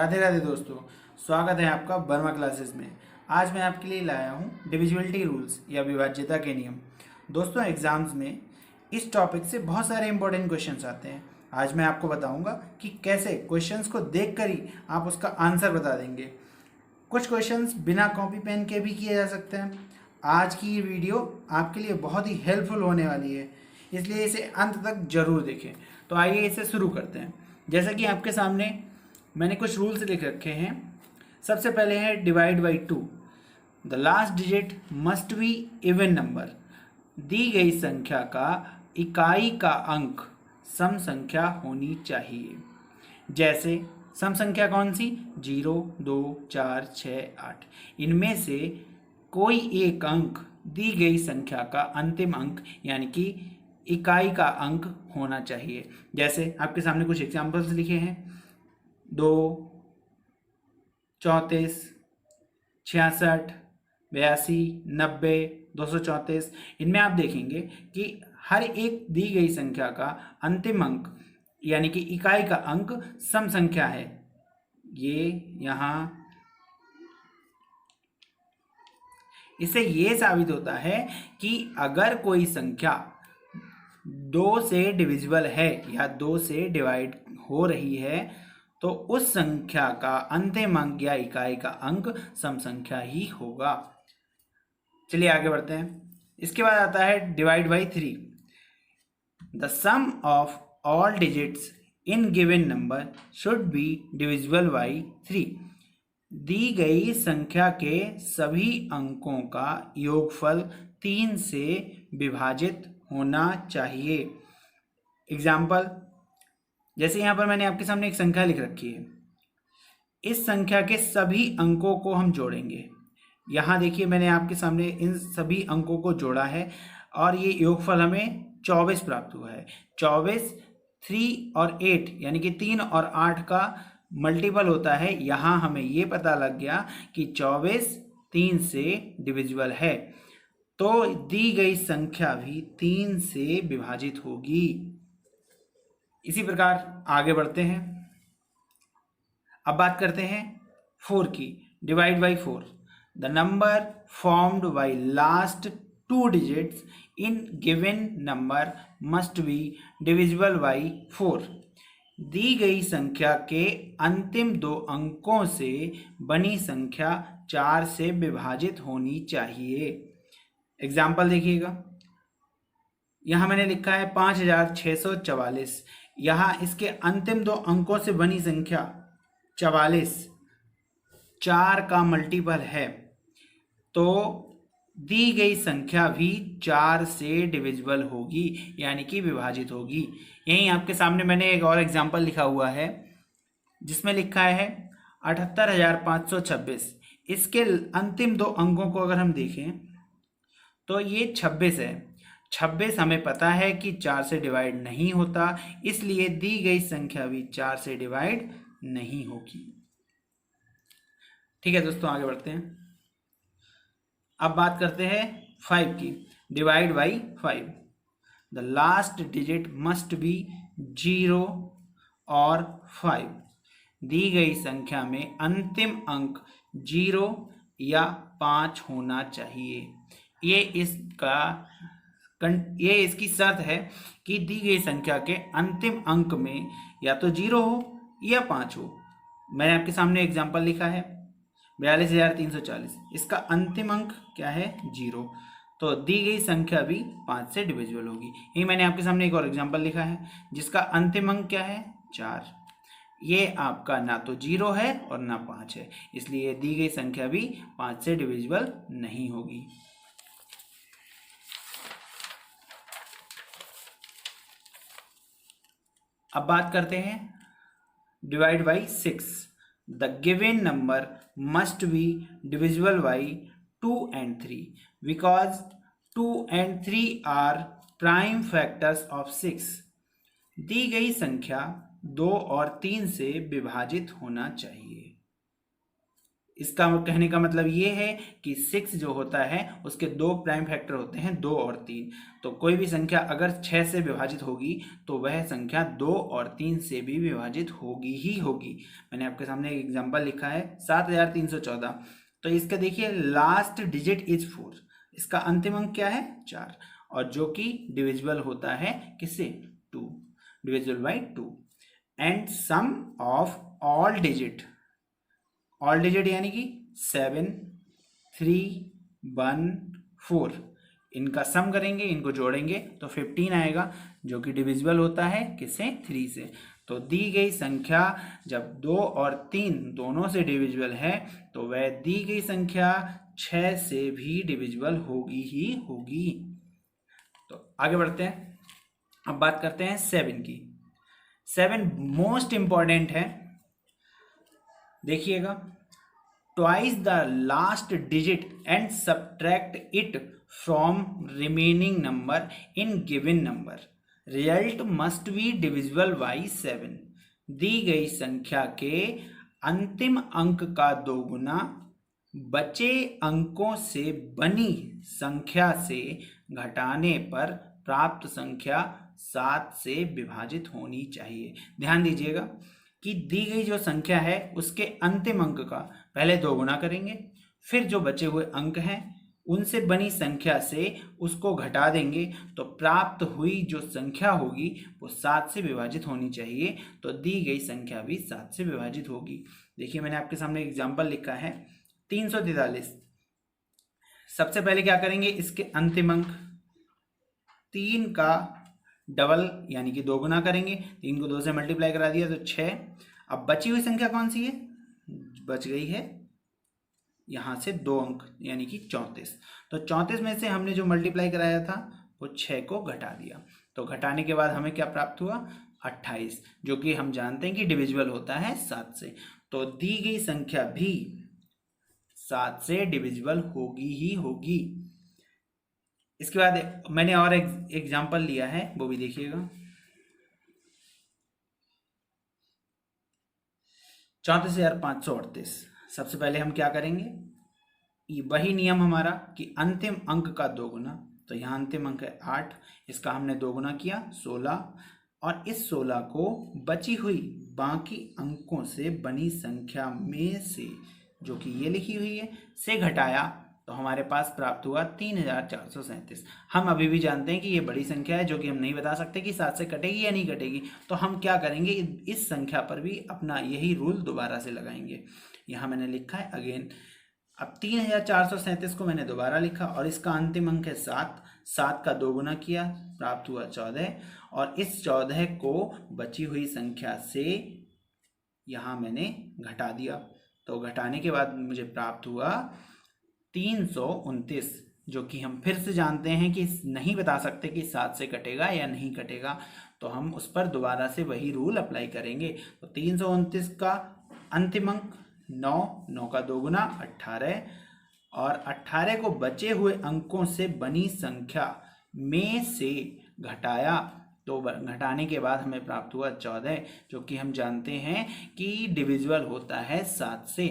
राधे राधे दोस्तों, स्वागत है आपका वर्मा क्लासेस में। आज मैं आपके लिए लाया हूँ डिविजिबिलिटी रूल्स या विभाज्यता के नियम। दोस्तों, एग्जाम्स में इस टॉपिक से बहुत सारे इंपॉर्टेंट क्वेश्चंस आते हैं। आज मैं आपको बताऊंगा कि कैसे क्वेश्चंस को देखकर ही आप उसका आंसर बता देंगे। कुछ क्वेश्चंस बिना कॉपी पेन के भी किए जा सकते हैं। आज की ये वीडियो आपके लिए बहुत ही हेल्पफुल होने वाली है, इसलिए इसे अंत तक जरूर देखें। तो आइए इसे शुरू करते हैं। जैसा कि आपके सामने मैंने कुछ रूल्स लिख रखे हैं। सबसे पहले है divide by 2। The last digit must be even number. दी गई संख्या का इकाई का अंक सम संख्या होनी चाहिए। जैसे सम संख्या कौन सी? 0, 2, 4, 6, 8। इनमें से कोई एक अंक दी गई संख्या का अंतिम अंक यानी कि इकाई का अंक होना चाहिए। जैसे आपके सामने कुछ एग्जाम्पल्स लिखे हैं। 2, 34, 66, 82, 90, 234। इनमें आप देखेंगे कि हर एक दी गई संख्या का अंतिम अंक यानी कि इकाई का अंक सम संख्या है। ये यहाँ इससे ये साबित होता है कि अगर कोई संख्या 2 से डिविजिबल है या 2 से डिवाइड हो रही है तो उस संख्या का अंतिम अंक या इकाई का अंक सम संख्या ही होगा। चलिए आगे बढ़ते हैं। इसके बाद आता है divide by 3। The sum of all digits in given number should be divisible by 3। दी गई संख्या के सभी अंकों का योगफल 3 से विभाजित होना चाहिए। एग्जाम्पल, जैसे यहाँ पर मैंने आपके सामने एक संख्या लिख रखी है। इस संख्या के सभी अंकों को हम जोड़ेंगे। यहाँ देखिए मैंने आपके सामने इन सभी अंकों को जोड़ा है और ये योगफल हमें 24 प्राप्त हुआ है। 24 3 और 8 यानी कि 3 और 8 का मल्टीपल होता है। यहाँ हमें ये पता लग गया कि 24 3 से डिविजिबल है, तो दी गई संख्या भी 3 से विभाजित होगी। इसी प्रकार आगे बढ़ते हैं। अब बात करते हैं 4 की। Divide by 4। The number formed by last 2 digits in given number must be divisible by 4। दी गई संख्या के अंतिम 2 अंकों से बनी संख्या 4 से विभाजित होनी चाहिए। एग्जाम्पल देखिएगा, यहाँ मैंने लिखा है 5644। यहाँ इसके अंतिम 2 अंकों से बनी संख्या 44 4 का मल्टीपल है, तो दी गई संख्या भी 4 से डिविजिबल होगी यानी कि विभाजित होगी। यहीं आपके सामने मैंने एक और एग्जाम्पल लिखा हुआ है जिसमें लिखा है 78526। इसके अंतिम 2 अंकों को अगर हम देखें तो ये 26 है। 26 हमें पता है कि 4 से डिवाइड नहीं होता, इसलिए दी गई संख्या भी 4 से डिवाइड नहीं होगी। ठीक है दोस्तों, आगे बढ़ते हैं। अब बात करते हैं 5 की। Divide by 5। The last digit must B 0 और 5। दी गई संख्या में अंतिम अंक 0 या 5 होना चाहिए। ये इसकी शर्त है कि दी गई संख्या के अंतिम अंक में या तो 0 हो या 5 हो। मैंने आपके सामने एग्जाम्पल लिखा है 42340। इसका अंतिम अंक क्या है? 0, तो दी गई संख्या भी 5 से डिविजिबल होगी। यही मैंने आपके सामने एक और एग्जाम्पल लिखा है जिसका अंतिम अंक क्या है? 4। ये आपका ना तो 0 है और ना 5 है, इसलिए दी गई संख्या भी 5 से डिविजिबल नहीं होगी। अब बात करते हैं divide by 6। The given number must be divisible by 2 and 3 because 2 and 3 are prime factors of 6। दी गई संख्या 2 और 3 से विभाजित होना चाहिए। इसका कहने का मतलब ये है कि 6 जो होता है उसके दो प्राइम फैक्टर होते हैं, 2 और 3। तो कोई भी संख्या अगर 6 से विभाजित होगी तो वह संख्या 2 और 3 से भी विभाजित होगी ही होगी। मैंने आपके सामने एक एग्जांपल लिखा है 7314। तो इसका देखिए लास्ट डिजिट इज 4, इसका अंतिम अंक क्या है 4, और जो कि डिविजिबल होता है किससे 2, divisible by 2। And sum of all digit यानी कि 7, 3, 1, 4, इनका सम करेंगे, इनको जोड़ेंगे तो 15 आएगा, जो कि डिविजिबल होता है किससे 3 से। तो दी गई संख्या जब 2 और 3 दोनों से डिविजिबल है तो वह दी गई संख्या 6 से भी डिविजिबल होगी ही होगी। तो आगे बढ़ते हैं, अब बात करते हैं 7 की। 7 मोस्ट इंपॉर्टेंट है, देखिएगा, twice the last digit and subtract it from remaining number in given number, result must be divisible by 7। दी गई संख्या के अंतिम अंक का दोगुना बचे अंकों से बनी संख्या से घटाने पर प्राप्त संख्या 7 से विभाजित होनी चाहिए। ध्यान दीजिएगा कि दी गई जो संख्या है उसके अंतिम अंक का पहले दोगुना करेंगे, फिर जो बचे हुए अंक हैं उनसे बनी संख्या से उसको घटा देंगे, तो प्राप्त हुई जो संख्या होगी वो 7 से विभाजित होनी चाहिए। तो दी गई संख्या भी 7 से विभाजित होगी। देखिए मैंने आपके सामने एग्जाम्पल लिखा है 343। सबसे पहले क्या करेंगे, इसके अंतिम अंक 3 का डबल यानी कि दोगुना करेंगे, 3 को 2 से मल्टीप्लाई करा दिया तो 6। अब बची हुई संख्या कौन सी है, बच गई है यहाँ से 2 अंक यानी कि 34। तो 34 में से हमने जो मल्टीप्लाई कराया था वो 6 को घटा दिया, तो घटाने के बाद हमें क्या प्राप्त हुआ 28, जो कि हम जानते हैं कि डिविजिबल होता है 7 से। तो दी गई संख्या भी 7 से डिविजिबल होगी ही होगी। इसके बाद मैंने और एक एग्जाम्पल लिया है, वो भी देखिएगा। 34,538। सबसे पहले हम क्या करेंगे, वही नियम हमारा कि अंतिम अंक का दोगुना, तो यहाँ अंतिम अंक है 8, इसका हमने दोगुना किया 16, और इस 16 को बची हुई बाकी अंकों से बनी संख्या में से, जो कि ये लिखी हुई है, से घटाया, तो हमारे पास प्राप्त हुआ 3,437। हम अभी भी जानते हैं कि ये बड़ी संख्या है, जो कि हम नहीं बता सकते कि 7 से कटेगी या नहीं कटेगी। तो हम क्या करेंगे, इस संख्या पर भी अपना यही रूल दोबारा से लगाएंगे। यहाँ मैंने लिखा है अगेन, अब 3,437 को मैंने दोबारा लिखा और इसका अंतिम अंक है 7, 7 का दोगुना किया, प्राप्त हुआ 14, और इस 14 को बची हुई संख्या से यहाँ मैंने घटा दिया। तो घटाने के बाद मुझे प्राप्त हुआ 329, जो कि हम फिर से जानते हैं कि नहीं बता सकते कि 7 से कटेगा या नहीं कटेगा, तो हम उस पर दोबारा से वही रूल अप्लाई करेंगे। तो 329 का अंतिम अंक 9, 9 का दोगुना 18, और 18 को बचे हुए अंकों से बनी संख्या में से घटाया, तो घटाने के बाद हमें प्राप्त हुआ 14, जो कि हम जानते हैं कि डिविजिबल होता है 7 से।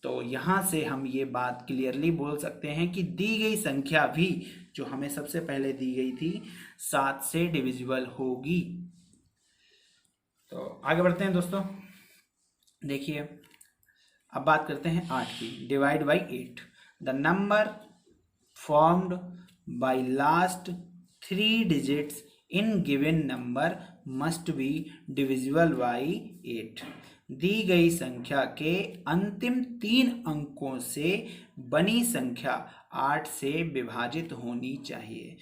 तो यहाँ से हम ये बात क्लियरली बोल सकते हैं कि दी गई संख्या भी, जो हमें सबसे पहले दी गई थी, 7 से डिविजिबल होगी। तो आगे बढ़ते हैं दोस्तों, देखिए अब बात करते हैं 8 की। Divide by 8, the number formed by last 3 digits in given number must be divisible by 8। दी गई संख्या के अंतिम 3 अंकों से बनी संख्या 8 से विभाजित होनी चाहिए।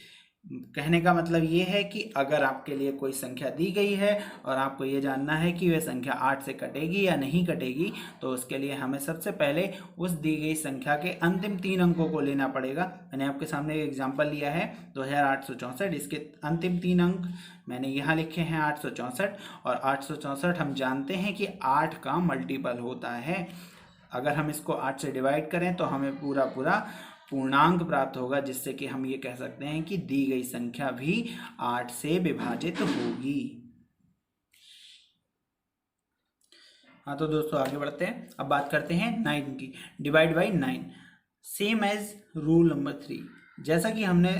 कहने का मतलब ये है कि अगर आपके लिए कोई संख्या दी गई है और आपको ये जानना है कि वह संख्या 8 से कटेगी या नहीं कटेगी, तो उसके लिए हमें सबसे पहले उस दी गई संख्या के अंतिम 3 अंकों को लेना पड़ेगा। मैंने आपके सामने एक एग्जांपल लिया है 2864, इसके अंतिम 3 अंक मैंने यहाँ लिखे हैं 864, और 864 हम जानते हैं कि 8 का मल्टीपल होता है। अगर हम इसको 8 से डिवाइड करें तो हमें पूरा पूर्णांक प्राप्त होगा, जिससे कि हम ये कह सकते हैं कि दी गई संख्या भी 8 से विभाजित होगी। हाँ तो दोस्तों आगे बढ़ते हैं। अब बात करते हैं 9 की। Divide by 9 same as rule number 3। जैसा कि हमने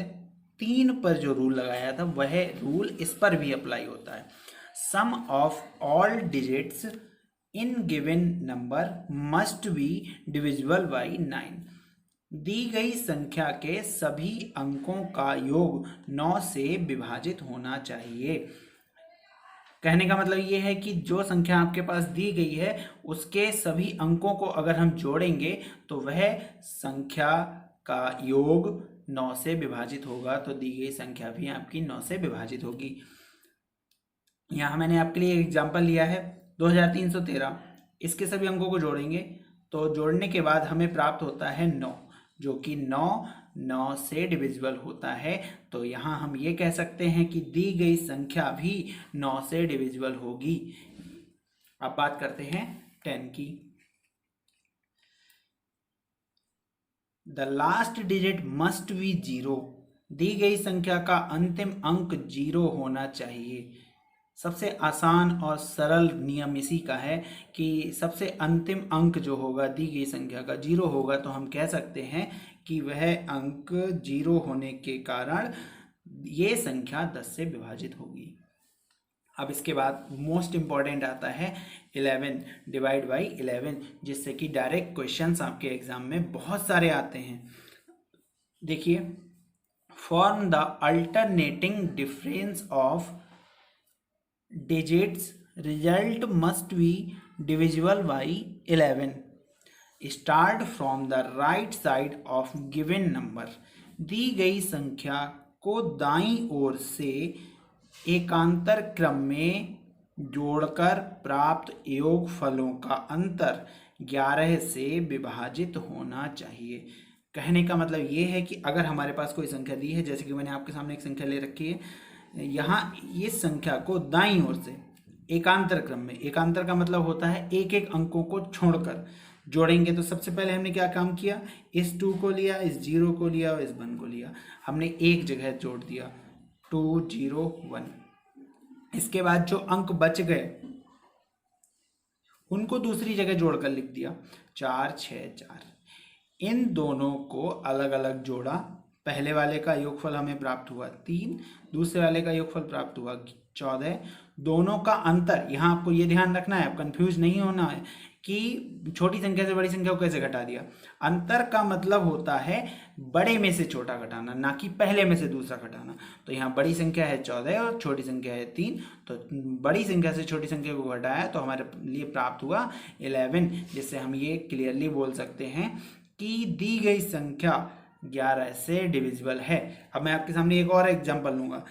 3 पर जो रूल लगाया था वह रूल इस पर भी अप्लाई होता है। Sum of all digits in given number must be divisible by 9। दी गई संख्या के सभी अंकों का योग 9 से विभाजित होना चाहिए। कहने का मतलब ये है कि जो संख्या आपके पास दी गई है उसके सभी अंकों को अगर हम जोड़ेंगे तो वह संख्या का योग 9 से विभाजित होगा। तो दी गई संख्या भी आपकी 9 से विभाजित होगी। यहाँ मैंने आपके लिए एग्जांपल लिया है 2313। इसके सभी अंकों को जोड़ेंगे तो जोड़ने के बाद हमें प्राप्त होता है 9, जो कि 9 से डिविजिबल होता है। तो यहाँ हम ये कह सकते हैं कि दी गई संख्या भी 9 से डिविजिबल होगी। अब बात करते हैं 10 की। The last digit must B 0। दी गई संख्या का अंतिम अंक 0 होना चाहिए। सबसे आसान और सरल नियम इसी का है कि सबसे अंतिम अंक जो होगा दी गई संख्या का 0 होगा, तो हम कह सकते हैं कि वह अंक 0 होने के कारण ये संख्या 10 से विभाजित होगी। अब इसके बाद मोस्ट इम्पॉर्टेंट आता है 11 डिवाइड बाई 11, जिससे कि डायरेक्ट क्वेश्चंस आपके एग्जाम में बहुत सारे आते हैं। देखिए, form the alternating difference of digits, result must be divisible by 11. Start from the right side of given number. दी गई संख्या को दाईं ओर से एकांतर क्रम में जोड़कर प्राप्त योगफलों का अंतर 11 से विभाजित होना चाहिए। कहने का मतलब ये है कि अगर हमारे पास कोई संख्या दी है, जैसे कि मैंने आपके सामने एक संख्या ले रखी है, यहाँ इस संख्या को दाईं ओर से एकांतर क्रम में, एकांतर का मतलब होता है एक एक अंकों को छोड़कर जोड़ेंगे। तो सबसे पहले हमने क्या काम किया, इस 2 को लिया, इस 0 को लिया और इस 1 को लिया, हमने एक जगह जोड़ दिया 2 0 1। इसके बाद जो अंक बच गए उनको दूसरी जगह जोड़कर लिख दिया 4 6 4। इन दोनों को अलग अलग जोड़ा। पहले वाले का योगफल हमें प्राप्त हुआ 3, दूसरे वाले का योगफल प्राप्त हुआ 14। दोनों का अंतर, यहाँ आपको ये ध्यान रखना है, आप कंफ्यूज नहीं होना है कि छोटी संख्या से बड़ी संख्या को कैसे घटा दिया। अंतर का मतलब होता है बड़े में से छोटा घटाना, ना कि पहले में से दूसरा घटाना। तो यहाँ बड़ी संख्या है 14 और छोटी संख्या है 3, तो बड़ी संख्या से छोटी संख्या को घटाया तो हमारे लिए प्राप्त हुआ 11, जिससे हम ये क्लियरली बोल सकते हैं कि दी गई संख्या 11 से डिविजिबल है। अब मैं आपके सामने एक और एग्जांपल लूंगा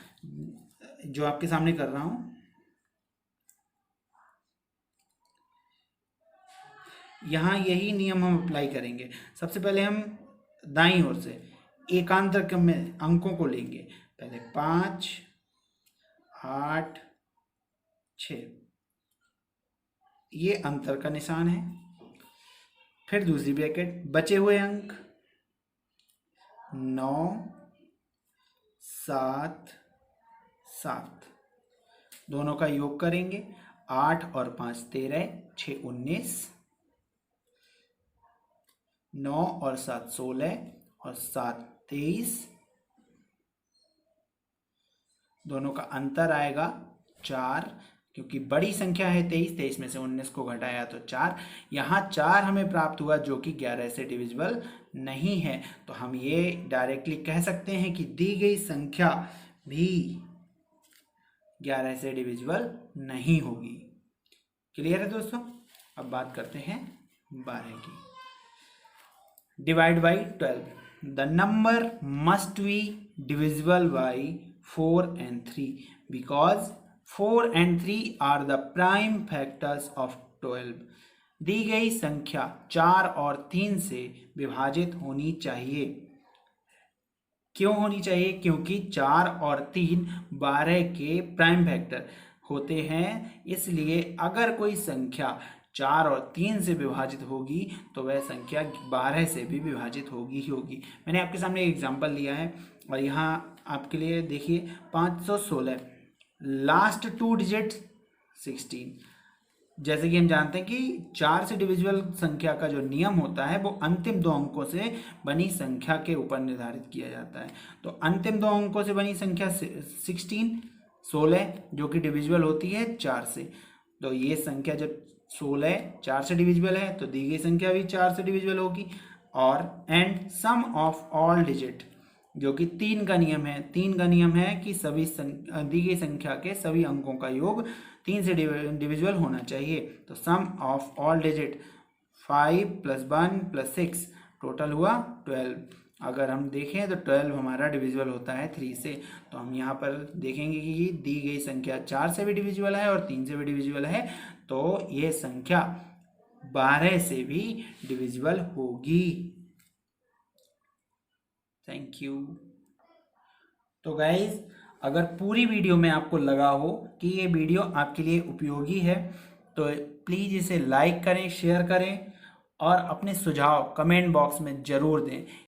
जो आपके सामने कर रहा हूं। यहाँ यही नियम हम अप्लाई करेंगे। सबसे पहले हम दाईं ओर से एकांतर क्रम में अंकों को लेंगे। पहले 5 8 6, ये अंतर का निशान है। फिर दूसरी ब्रैकेट, बचे हुए अंक 9 7 7, दोनों का योग करेंगे। 8 और 5 13, 6 19, 9 और 7 16 और 7 23, दोनों का अंतर आएगा 4, क्योंकि बड़ी संख्या है 23 में से 19 को घटाया तो 4। यहाँ 4 हमें प्राप्त हुआ जो कि 11 से डिविजिबल नहीं है। तो हम ये डायरेक्टली कह सकते हैं कि दी गई संख्या भी 11 से डिविजिबल नहीं होगी। क्लियर है दोस्तों? अब बात करते हैं 12 की। Divide by 12। The number must be divisible by 4 and 3 because 4 and 3 are the prime factors of 12. दी गई संख्या 4 और 3 से विभाजित होनी चाहिए। क्यों होनी चाहिए? क्योंकि 4 और 3 12 के प्राइम फैक्टर होते हैं। इसलिए अगर कोई संख्या 4 और 3 से विभाजित होगी तो वह संख्या 12 से भी विभाजित होगी ही होगी। मैंने आपके सामने एक एग्जांपल लिया है और यहाँ आपके लिए देखिए 516, लास्ट 2 डिजिट 16, जैसे कि हम जानते हैं कि 4 से डिविजिबल संख्या का जो नियम होता है वो अंतिम दो अंकों से बनी संख्या के ऊपर निर्धारित किया जाता है। तो अंतिम दो अंकों से बनी संख्या 16 जो कि डिविजिबल होती है 4 से। तो ये संख्या जब 16 4 से डिविजिबल है तो दी गई संख्या भी 4 से डिविजिबल होगी। और and sum of all digit, जो कि 3 का नियम है। 3 का नियम है कि सभी दी गई संख्या के सभी अंकों का योग 3 से डिविजिबल होना चाहिए। तो सम ऑफ ऑल डिजिट 5 + 1 + 6 टोटल हुआ 12। अगर हम देखें तो 12 हमारा डिविजिबल होता है 3 से। तो हम यहाँ पर देखेंगे कि दी गई संख्या 4 से भी डिविजिबल है और 3 से भी डिविजिबल है, तो ये संख्या 12 से भी डिविजिबल होगी। Thank you. तो गाइज, अगर पूरी वीडियो में आपको लगा हो कि ये वीडियो आपके लिए उपयोगी है तो प्लीज़ इसे लाइक करें, शेयर करें और अपने सुझाव कमेंट बॉक्स में ज़रूर दें